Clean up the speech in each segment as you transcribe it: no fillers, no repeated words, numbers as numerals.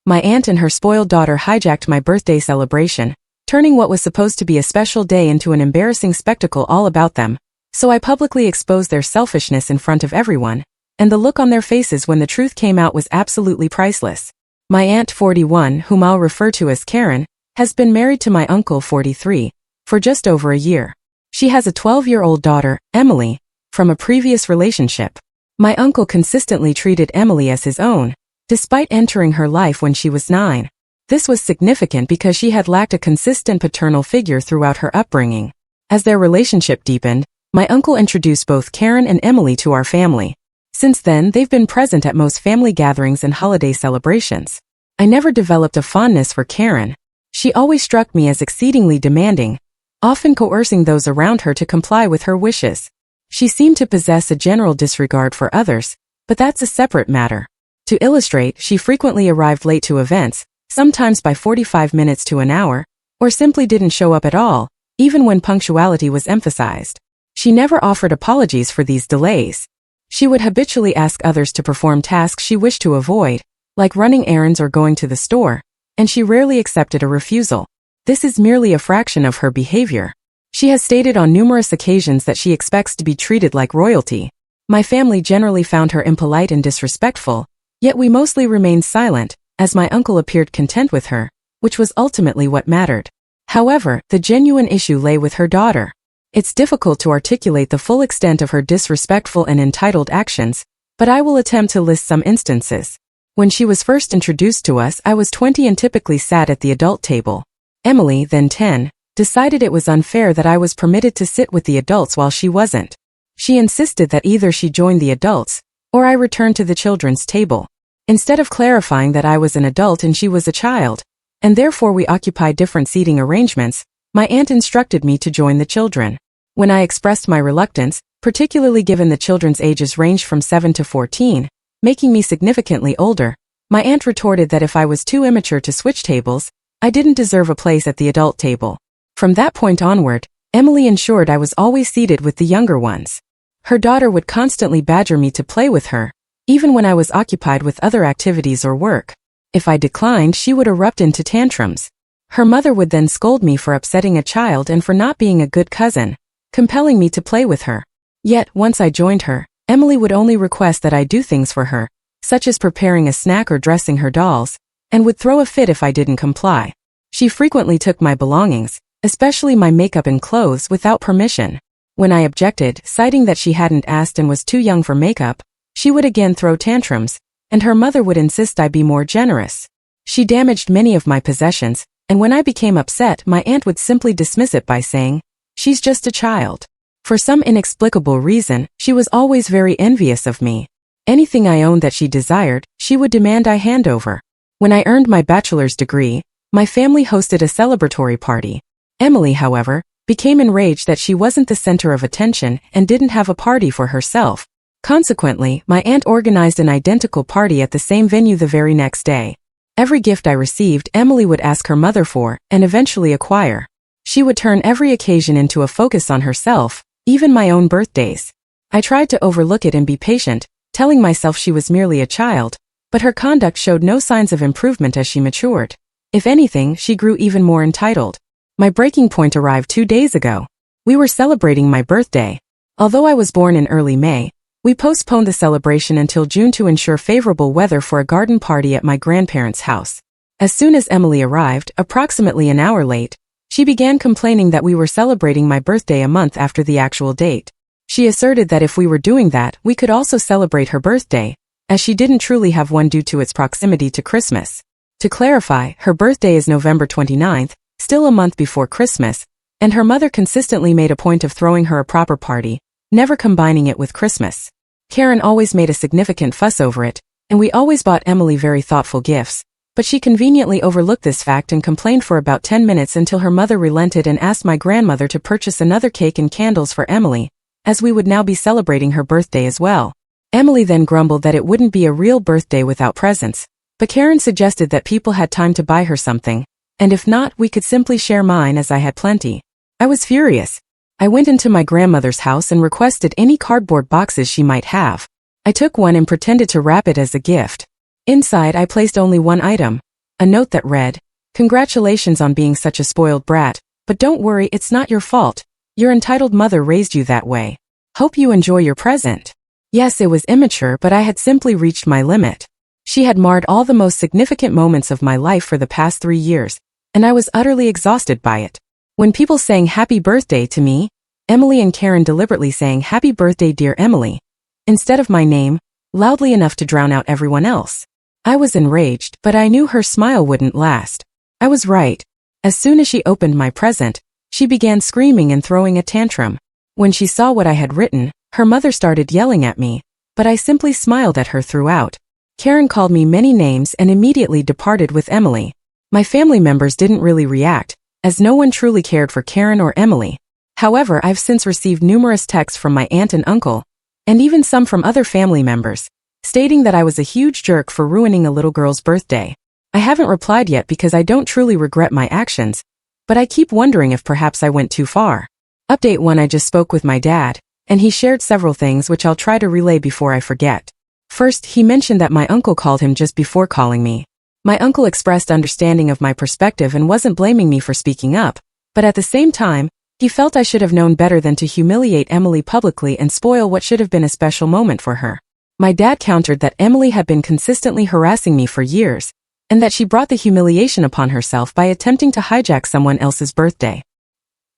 My aunt and her spoiled daughter hijacked my birthday celebration, turning what was supposed to be a special day into an embarrassing spectacle all about them. So I publicly exposed their selfishness in front of everyone, and the look on their faces when the truth came out was absolutely priceless. My aunt 41, whom I'll refer to as Karen, has been married to my uncle 43 for just over a year. She has a 12-year-old daughter, Emily, from a previous relationship. My uncle consistently treated Emily as his own, despite entering her life when she was 9. This was significant because she had lacked a consistent paternal figure throughout her upbringing. As their relationship deepened, my uncle introduced both Karen and Emily to our family. Since then, they've been present at most family gatherings and holiday celebrations. I never developed a fondness for Karen. She always struck me as exceedingly demanding, often coercing those around her to comply with her wishes. She seemed to possess a general disregard for others, but that's a separate matter. To illustrate, she frequently arrived late to events, sometimes by 45 minutes to an hour, or simply didn't show up at all, even when punctuality was emphasized. She never offered apologies for these delays. She would habitually ask others to perform tasks she wished to avoid, like running errands or going to the store, and she rarely accepted a refusal. This is merely a fraction of her behavior. She has stated on numerous occasions that she expects to be treated like royalty. My family generally found her impolite and disrespectful, yet we mostly remained silent, as my uncle appeared content with her, which was ultimately what mattered. However, the genuine issue lay with her daughter. It's difficult to articulate the full extent of her disrespectful and entitled actions, but I will attempt to list some instances. When she was first introduced to us, I was 20 and typically sat at the adult table. Emily, then 10, decided it was unfair that I was permitted to sit with the adults while she wasn't. She insisted that either she join the adults, or I return to the children's table. Instead of clarifying that I was an adult and she was a child, and therefore we occupied different seating arrangements, my aunt instructed me to join the children. When I expressed my reluctance, particularly given the children's ages ranged from 7 to 14, making me significantly older, my aunt retorted that if I was too immature to switch tables, I didn't deserve a place at the adult table. From that point onward, Emily ensured I was always seated with the younger ones. Her daughter would constantly badger me to play with her, even when I was occupied with other activities or work. If I declined, she would erupt into tantrums. Her mother would then scold me for upsetting a child and for not being a good cousin, compelling me to play with her. Yet, once I joined her, Emily would only request that I do things for her, such as preparing a snack or dressing her dolls, and would throw a fit if I didn't comply. She frequently took my belongings, especially my makeup and clothes, without permission. When I objected, citing that she hadn't asked and was too young for makeup, she would again throw tantrums, and her mother would insist I be more generous. She damaged many of my possessions, and when I became upset, my aunt would simply dismiss it by saying, "She's just a child." For some inexplicable reason, she was always very envious of me. Anything I owned that she desired, she would demand I hand over. When I earned my bachelor's degree, my family hosted a celebratory party. Emily, however, became enraged that she wasn't the center of attention and didn't have a party for herself. Consequently, my aunt organized an identical party at the same venue the very next day. Every gift I received, Emily would ask her mother for, and eventually acquire. She would turn every occasion into a focus on herself, even my own birthdays. I tried to overlook it and be patient, telling myself she was merely a child, but her conduct showed no signs of improvement as she matured. If anything, she grew even more entitled. My breaking point arrived 2 days ago. We were celebrating my birthday. Although I was born in early May, we postponed the celebration until June to ensure favorable weather for a garden party at my grandparents' house. As soon as Emily arrived, approximately an hour late, she began complaining that we were celebrating my birthday a month after the actual date. She asserted that if we were doing that, we could also celebrate her birthday, as she didn't truly have one due to its proximity to Christmas. To clarify, her birthday is November 29th, still a month before Christmas, and her mother consistently made a point of throwing her a proper party, never combining it with Christmas. Karen always made a significant fuss over it, and we always bought Emily very thoughtful gifts, but she conveniently overlooked this fact and complained for about 10 minutes until her mother relented and asked my grandmother to purchase another cake and candles for Emily, as we would now be celebrating her birthday as well. Emily then grumbled that it wouldn't be a real birthday without presents, but Karen suggested that people had time to buy her something, and if not, we could simply share mine as I had plenty. I was furious. I went into my grandmother's house and requested any cardboard boxes she might have. I took one and pretended to wrap it as a gift. Inside, I placed only one item, A note that read, "Congratulations on being such a spoiled brat, but don't worry, it's not your fault. Your entitled mother raised you that way. Hope you enjoy your present." Yes, it was immature, but I had simply reached my limit. She had marred all the most significant moments of my life for the past 3 years, and I was utterly exhausted by it. When people sang happy birthday to me, Emily and Karen deliberately sang happy birthday dear Emily, instead of my name, loudly enough to drown out everyone else. I was enraged, but I knew her smile wouldn't last. I was right. As soon as she opened my present, she began screaming and throwing a tantrum. When she saw what I had written, her mother started yelling at me, but I simply smiled at her throughout. Karen called me many names and immediately departed with Emily. My family members didn't really react, as no one truly cared for Karen or Emily. However, I've since received numerous texts from my aunt and uncle, and even some from other family members, stating that I was a huge jerk for ruining a little girl's birthday. I haven't replied yet because I don't truly regret my actions, but I keep wondering if perhaps I went too far. Update 1: I just spoke with my dad, and he shared several things which I'll try to relay before I forget. First, he mentioned that my uncle called him just before calling me. My uncle expressed understanding of my perspective and wasn't blaming me for speaking up, but at the same time, he felt I should have known better than to humiliate Emily publicly and spoil what should have been a special moment for her. My dad countered that Emily had been consistently harassing me for years, and that she brought the humiliation upon herself by attempting to hijack someone else's birthday.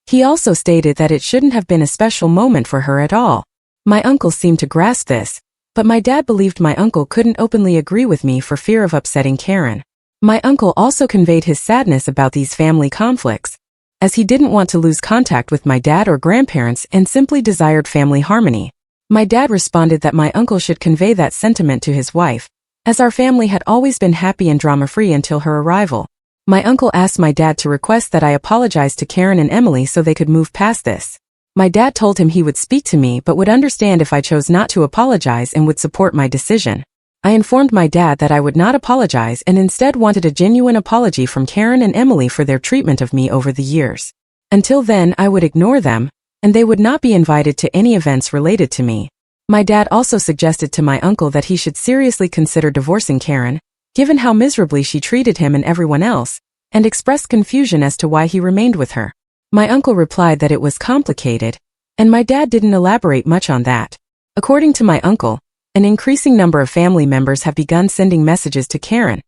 He also stated that it shouldn't have been a special moment for her at all. My uncle seemed to grasp this, but my dad believed my uncle couldn't openly agree with me for fear of upsetting Karen. My uncle also conveyed his sadness about these family conflicts, as he didn't want to lose contact with my dad or grandparents and simply desired family harmony. My dad responded that my uncle should convey that sentiment to his wife, as our family had always been happy and drama-free until her arrival. My uncle asked my dad to request that I apologize to Karen and Emily so they could move past this. My dad told him he would speak to me but would understand if I chose not to apologize and would support my decision. I informed my dad that I would not apologize and instead wanted a genuine apology from Karen and Emily for their treatment of me over the years. Until then, I would ignore them, and they would not be invited to any events related to me. My dad also suggested to my uncle that he should seriously consider divorcing Karen, given how miserably she treated him and everyone else, and expressed confusion as to why he remained with her. My uncle replied that it was complicated, and my dad didn't elaborate much on that. According to my uncle, an increasing number of family members have begun sending messages to Karen,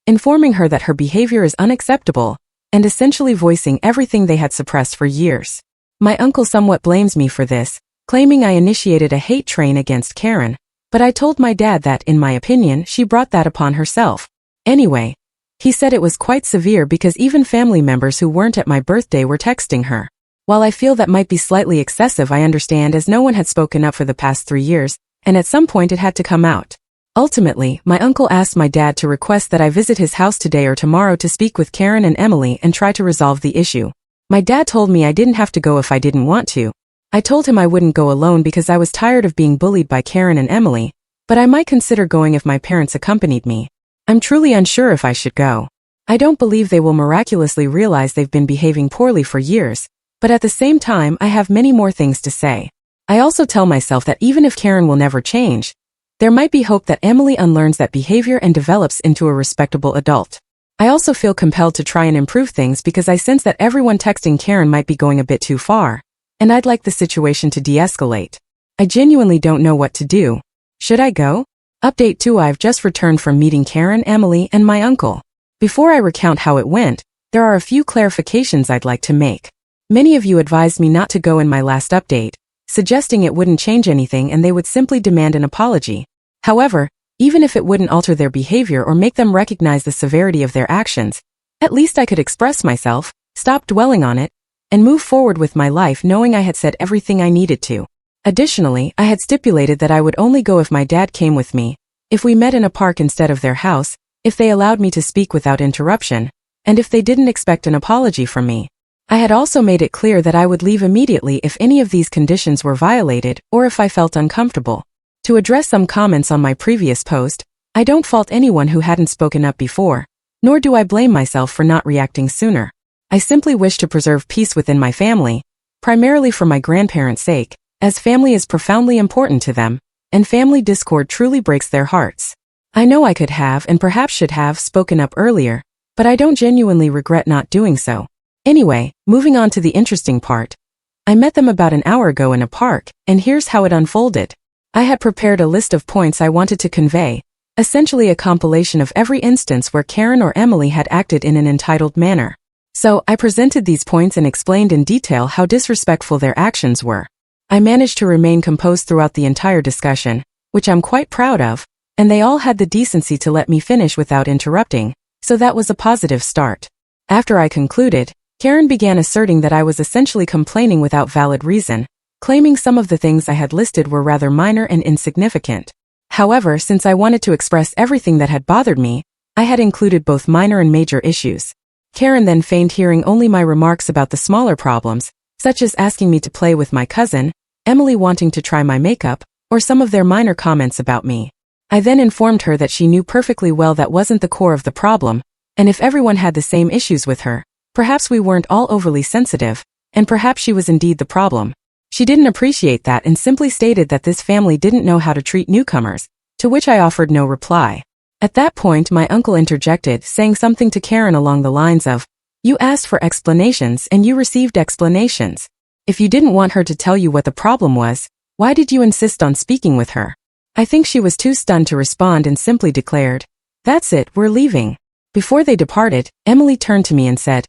informing her that her behavior is unacceptable, and essentially voicing everything they had suppressed for years. My uncle somewhat blames me for this, claiming I initiated a hate train against Karen, but I told my dad that, in my opinion, she brought that upon herself. Anyway, he said it was quite severe because even family members who weren't at my birthday were texting her. While I feel that might be slightly excessive, I understand, as no one had spoken up for the past 3 years, and at some point it had to come out. Ultimately, my uncle asked my dad to request that I visit his house today or tomorrow to speak with Karen and Emily and try to resolve the issue. My dad told me I didn't have to go if I didn't want to. I told him I wouldn't go alone because I was tired of being bullied by Karen and Emily, but I might consider going if my parents accompanied me. I'm truly unsure if I should go. I don't believe they will miraculously realize they've been behaving poorly for years, but at the same time I have many more things to say. I also tell myself that even if Karen will never change, there might be hope that Emily unlearns that behavior and develops into a respectable adult. I also feel compelled to try and improve things because I sense that everyone texting Karen might be going a bit too far, and I'd like the situation to de-escalate. I genuinely don't know what to do. Should I go? Update 2: I've just returned from meeting Karen, Emily, and my uncle. Before I recount how it went, there are a few clarifications I'd like to make. Many of you advised me not to go in my last update, suggesting it wouldn't change anything and they would simply demand an apology. However, even if it wouldn't alter their behavior or make them recognize the severity of their actions, at least I could express myself, stop dwelling on it, and move forward with my life knowing I had said everything I needed to. Additionally, I had stipulated that I would only go if my dad came with me, if we met in a park instead of their house, if they allowed me to speak without interruption, and if they didn't expect an apology from me. I had also made it clear that I would leave immediately if any of these conditions were violated or if I felt uncomfortable. To address some comments on my previous post, I don't fault anyone who hadn't spoken up before, nor do I blame myself for not reacting sooner. I simply wish to preserve peace within my family, primarily for my grandparents' sake, as family is profoundly important to them, and family discord truly breaks their hearts. I know I could have and perhaps should have spoken up earlier, but I don't genuinely regret not doing so. Anyway, moving on to the interesting part. I met them about an hour ago in a park, and here's how it unfolded. I had prepared a list of points I wanted to convey, essentially a compilation of every instance where Karen or Emily had acted in an entitled manner. So, I presented these points and explained in detail how disrespectful their actions were. I managed to remain composed throughout the entire discussion, which I'm quite proud of, and they all had the decency to let me finish without interrupting, so that was a positive start. After I concluded, Karen began asserting that I was essentially complaining without valid reason, claiming some of the things I had listed were rather minor and insignificant. However, since I wanted to express everything that had bothered me, I had included both minor and major issues. Karen then feigned hearing only my remarks about the smaller problems, such as asking me to play with my cousin, Emily wanting to try my makeup, or some of their minor comments about me. I then informed her that she knew perfectly well that wasn't the core of the problem, and if everyone had the same issues with her, perhaps we weren't all overly sensitive, and perhaps she was indeed the problem. She didn't appreciate that and simply stated that this family didn't know how to treat newcomers, to which I offered no reply. At that point, my uncle interjected, saying something to Karen along the lines of, "You asked for explanations and you received explanations. If you didn't want her to tell you what the problem was, why did you insist on speaking with her?" I think she was too stunned to respond and simply declared, "That's it, we're leaving." Before they departed, Emily turned to me and said,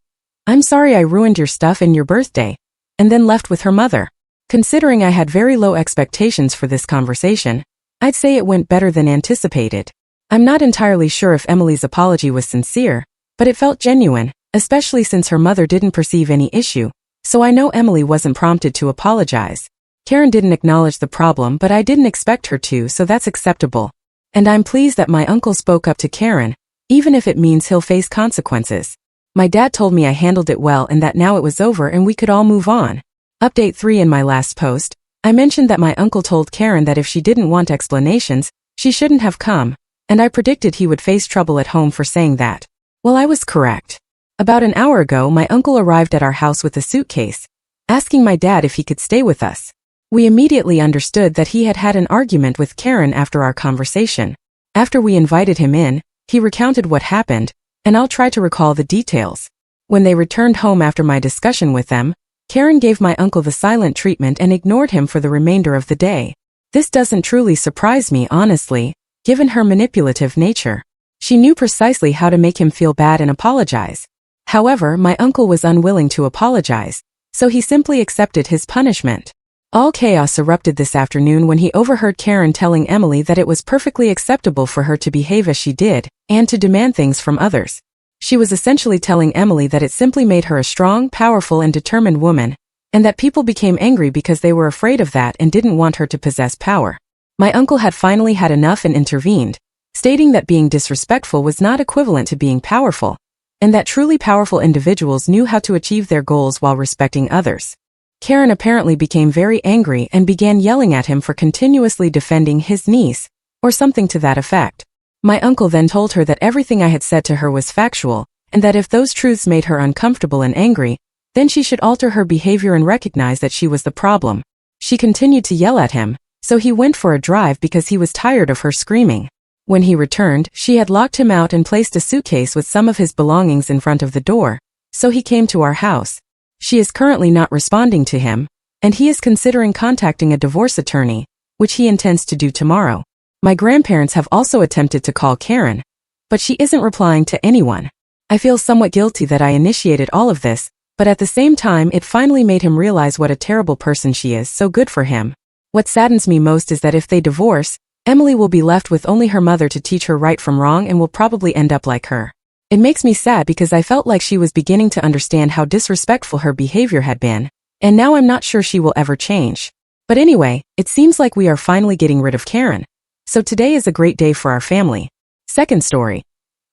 "I'm sorry I ruined your stuff and your birthday," and then left with her mother. Considering I had very low expectations for this conversation, I'd say it went better than anticipated. I'm not entirely sure if Emily's apology was sincere, but it felt genuine, especially since her mother didn't perceive any issue, so I know Emily wasn't prompted to apologize. Karen didn't acknowledge the problem, but I didn't expect her to, so that's acceptable. And I'm pleased that my uncle spoke up to Karen, even if it means he'll face consequences. My dad told me I handled it well and that now it was over and we could all move on. Update 3. In my last post, I mentioned that my uncle told Karen that if she didn't want explanations, she shouldn't have come, and I predicted he would face trouble at home for saying that. Well, I was correct. About an hour ago, my uncle arrived at our house with a suitcase, asking my dad if he could stay with us. We immediately understood that he had had an argument with Karen after our conversation. After we invited him in, he recounted what happened, and I'll try to recall the details. When they returned home after my discussion with them, Karen gave my uncle the silent treatment and ignored him for the remainder of the day. This doesn't truly surprise me, honestly, given her manipulative nature. She knew precisely how to make him feel bad and apologize. However, my uncle was unwilling to apologize, so he simply accepted his punishment. All chaos erupted this afternoon when he overheard Karen telling Emily that it was perfectly acceptable for her to behave as she did, and to demand things from others. She was essentially telling Emily that it simply made her a strong, powerful, and determined woman, and that people became angry because they were afraid of that and didn't want her to possess power. My uncle had finally had enough and intervened, stating that being disrespectful was not equivalent to being powerful, and that truly powerful individuals knew how to achieve their goals while respecting others. Karen apparently became very angry and began yelling at him for continuously defending his niece, or something to that effect. My uncle then told her that everything I had said to her was factual, and that if those truths made her uncomfortable and angry, then she should alter her behavior and recognize that she was the problem. She continued to yell at him, so he went for a drive because he was tired of her screaming. When he returned, she had locked him out and placed a suitcase with some of his belongings in front of the door, so he came to our house. She is currently not responding to him, and he is considering contacting a divorce attorney, which he intends to do tomorrow. My grandparents have also attempted to call Karen, but she isn't replying to anyone. I feel somewhat guilty that I initiated all of this, but at the same time it finally made him realize what a terrible person she is, so good for him. What saddens me most is that if they divorce, Emily will be left with only her mother to teach her right from wrong and will probably end up like her. It makes me sad because I felt like she was beginning to understand how disrespectful her behavior had been, and now I'm not sure she will ever change. But anyway, it seems like we are finally getting rid of Karen. So today is a great day for our family. Second story.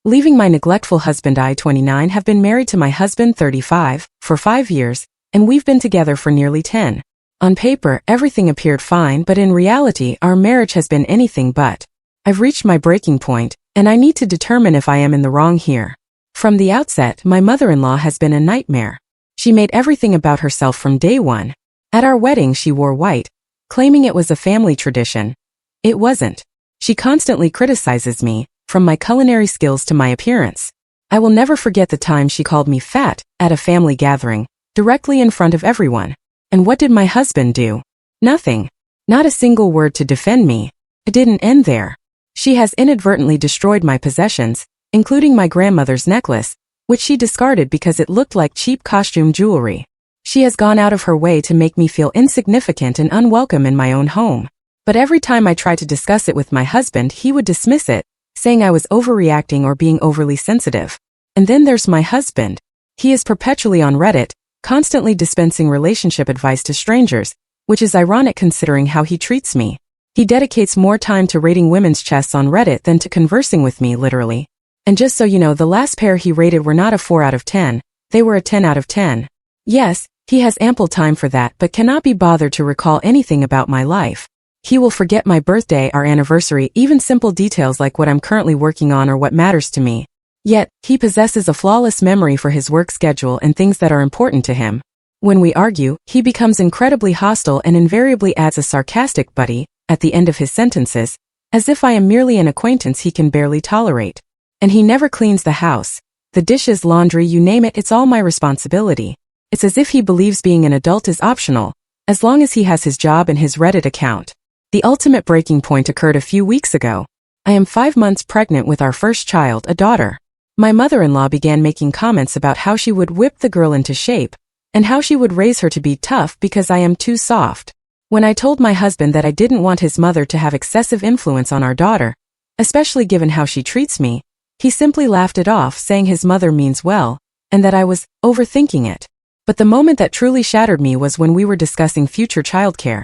Leaving my neglectful husband, I, 29, have been married to my husband, 35, for 5 years, and we've been together for nearly 10. On paper, everything appeared fine, but in reality, our marriage has been anything but. I've reached my breaking point, and I need to determine if I am in the wrong here. From the outset, my mother-in-law has been a nightmare. She made everything about herself from day one. At our wedding, she wore white, claiming it was a family tradition. It wasn't. She constantly criticizes me, from my culinary skills to my appearance. I will never forget the time she called me fat at a family gathering, directly in front of everyone. And what did my husband do? Nothing. Not a single word to defend me. It didn't end there. She has inadvertently destroyed my possessions, including my grandmother's necklace, which she discarded because it looked like cheap costume jewelry. She has gone out of her way to make me feel insignificant and unwelcome in my own home. But every time I tried to discuss it with my husband, he would dismiss it, saying I was overreacting or being overly sensitive. And then there's my husband. He is perpetually on Reddit, constantly dispensing relationship advice to strangers, which is ironic considering how he treats me. He dedicates more time to rating women's chests on Reddit than to conversing with me, literally. And just so you know, the last pair he rated were not a 4 out of 10, they were a 10 out of 10. Yes, he has ample time for that but cannot be bothered to recall anything about my life. He will forget my birthday, our anniversary, even simple details like what I'm currently working on or what matters to me. Yet, he possesses a flawless memory for his work schedule and things that are important to him. When we argue, he becomes incredibly hostile and invariably adds a sarcastic "buddy" at the end of his sentences, as if I am merely an acquaintance he can barely tolerate. And he never cleans the house. The dishes, laundry, you name it, it's all my responsibility. It's as if he believes being an adult is optional, as long as he has his job and his Reddit account. The ultimate breaking point occurred a few weeks ago. I am 5 months pregnant with our first child, a daughter. My mother-in-law began making comments about how she would whip the girl into shape, and how she would raise her to be tough because I am too soft. When I told my husband that I didn't want his mother to have excessive influence on our daughter, especially given how she treats me, he simply laughed it off, saying his mother means well, and that I was overthinking it. But the moment that truly shattered me was when we were discussing future childcare,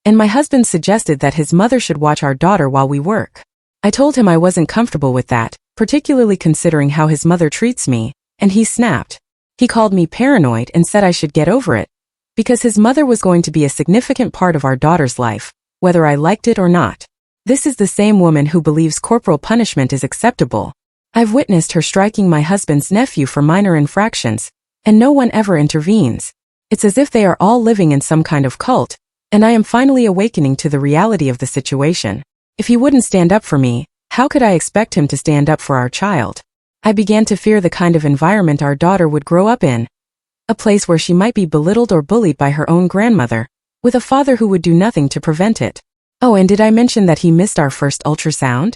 and my husband suggested that his mother should watch our daughter while we work. I told him I wasn't comfortable with that, particularly considering how his mother treats me, and he snapped. He called me paranoid and said I should get over it, because his mother was going to be a significant part of our daughter's life, whether I liked it or not. This is the same woman who believes corporal punishment is acceptable. I've witnessed her striking my husband's nephew for minor infractions, and no one ever intervenes. It's as if they are all living in some kind of cult, and I am finally awakening to the reality of the situation. If he wouldn't stand up for me, how could I expect him to stand up for our child? I began to fear the kind of environment our daughter would grow up in, a place where she might be belittled or bullied by her own grandmother, with a father who would do nothing to prevent it. Oh, and did I mention that he missed our first ultrasound?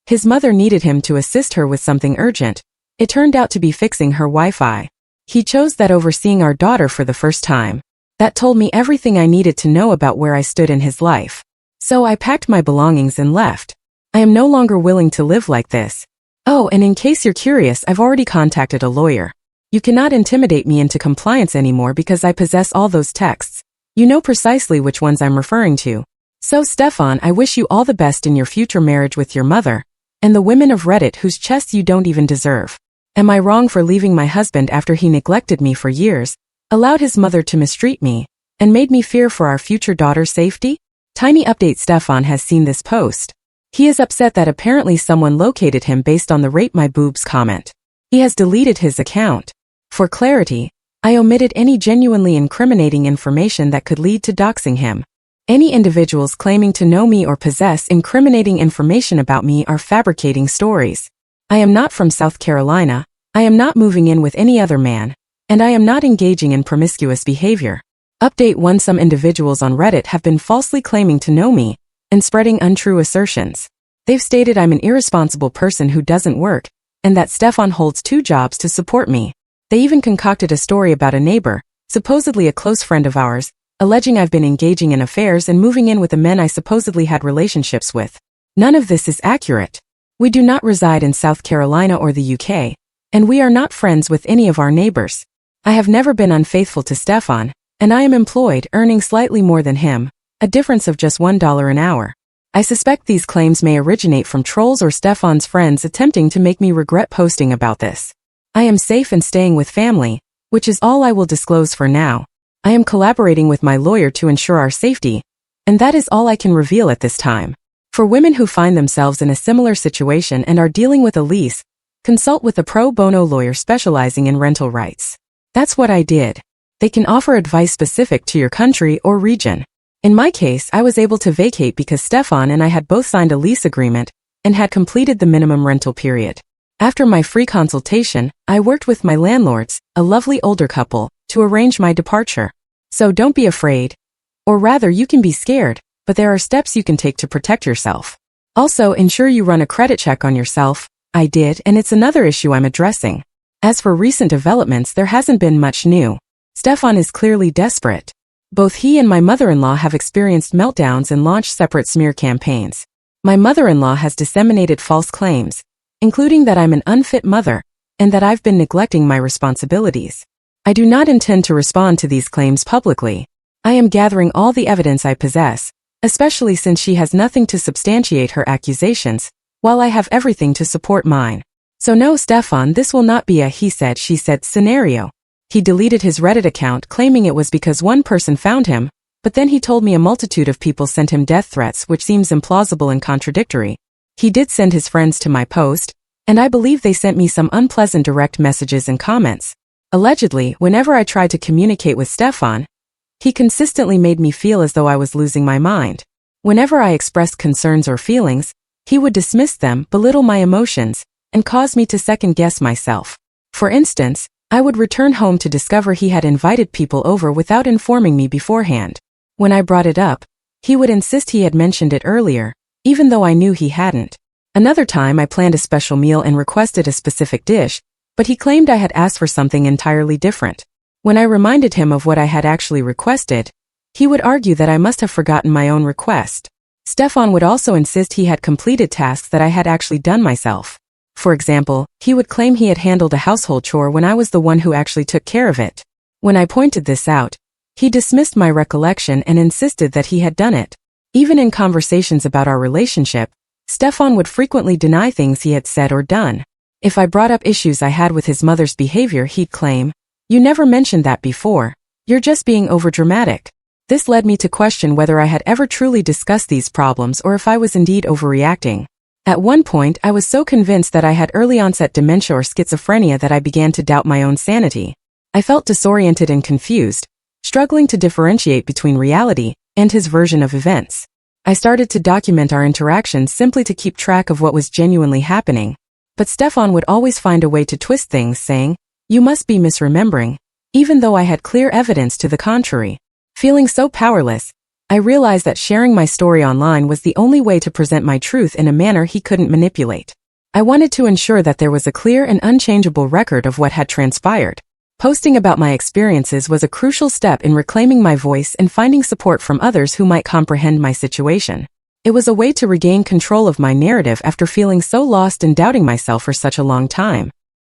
His mother needed him to assist her with something urgent. It turned out to be fixing her Wi-Fi. He chose that over seeing our daughter for the first time. That told me everything I needed to know about where I stood in his life. So I packed my belongings and left. I am no longer willing to live like this. Oh, and in case you're curious, I've already contacted a lawyer. You cannot intimidate me into compliance anymore because I possess all those texts. You know precisely which ones I'm referring to. So Stefan, I wish you all the best in your future marriage with your mother, and the women of Reddit whose chests you don't even deserve. Am I wrong for leaving my husband after he neglected me for years, allowed his mother to mistreat me, and made me fear for our future daughter's safety? Tiny update: Stefan has seen this post. He is upset that apparently someone located him based on the "rate my boobs" comment. He has deleted his account. For clarity, I omitted any genuinely incriminating information that could lead to doxing him. Any individuals claiming to know me or possess incriminating information about me are fabricating stories. I am not from South Carolina, I am not moving in with any other man, and I am not engaging in promiscuous behavior. Update 1: Some individuals on Reddit have been falsely claiming to know me and spreading untrue assertions. They've stated I'm an irresponsible person who doesn't work, and that Stefan holds 2 jobs to support me. They even concocted a story about a neighbor, supposedly a close friend of ours, alleging I've been engaging in affairs and moving in with the men I supposedly had relationships with. None of this is accurate. We do not reside in South Carolina or the UK, and we are not friends with any of our neighbors. I have never been unfaithful to Stefan, and I am employed, earning slightly more than him, a difference of just $1 an hour. I suspect these claims may originate from trolls or Stefan's friends attempting to make me regret posting about this. I am safe and staying with family, which is all I will disclose for now. I am collaborating with my lawyer to ensure our safety, and that is all I can reveal at this time. For women who find themselves in a similar situation and are dealing with a lease, consult with a pro bono lawyer specializing in rental rights. That's what I did. They can offer advice specific to your country or region. In my case, I was able to vacate because Stefan and I had both signed a lease agreement and had completed the minimum rental period. After my free consultation, I worked with my landlords, a lovely older couple, to arrange my departure. So don't be afraid. Or rather, you can be scared, but there are steps you can take to protect yourself. Also, ensure you run a credit check on yourself. I did, and it's another issue I'm addressing. As for recent developments, there hasn't been much new. Stefan is clearly desperate. Both he and my mother-in-law have experienced meltdowns and launched separate smear campaigns. My mother-in-law has disseminated false claims, including that I'm an unfit mother, and that I've been neglecting my responsibilities. I do not intend to respond to these claims publicly. I am gathering all the evidence I possess, especially since she has nothing to substantiate her accusations, while I have everything to support mine. So no, Stefan, this will not be a he said, she said scenario. He deleted his Reddit account claiming it was because one person found him, but then he told me a multitude of people sent him death threats, which seems implausible and contradictory. He did send his friends to my post, and I believe they sent me some unpleasant direct messages and comments. Allegedly, whenever I tried to communicate with Stefan, he consistently made me feel as though I was losing my mind. Whenever I expressed concerns or feelings, he would dismiss them, belittle my emotions, and cause me to second-guess myself. For instance, I would return home to discover he had invited people over without informing me beforehand. When I brought it up, he would insist he had mentioned it earlier, even though I knew he hadn't. Another time I planned a special meal and requested a specific dish, but he claimed I had asked for something entirely different. When I reminded him of what I had actually requested, he would argue that I must have forgotten my own request. Stefan would also insist he had completed tasks that I had actually done myself. For example, he would claim he had handled a household chore when I was the one who actually took care of it. When I pointed this out, he dismissed my recollection and insisted that he had done it. Even in conversations about our relationship, Stefan would frequently deny things he had said or done. If I brought up issues I had with his mother's behavior, he'd claim, "You never mentioned that before. You're just being overdramatic." This led me to question whether I had ever truly discussed these problems or if I was indeed overreacting. At one point, I was so convinced that I had early-onset dementia or schizophrenia that I began to doubt my own sanity. I felt disoriented and confused, struggling to differentiate between reality and his version of events. I started to document our interactions simply to keep track of what was genuinely happening. But Stefan would always find a way to twist things, saying, "You must be misremembering," even though I had clear evidence to the contrary. Feeling so powerless, I realized that sharing my story online was the only way to present my truth in a manner he couldn't manipulate. I wanted to ensure that there was a clear and unchangeable record of what had transpired. Posting about my experiences was a crucial step in reclaiming my voice and finding support from others who might comprehend my situation. It was a way to regain control of my narrative after feeling so lost and doubting myself for such a long time.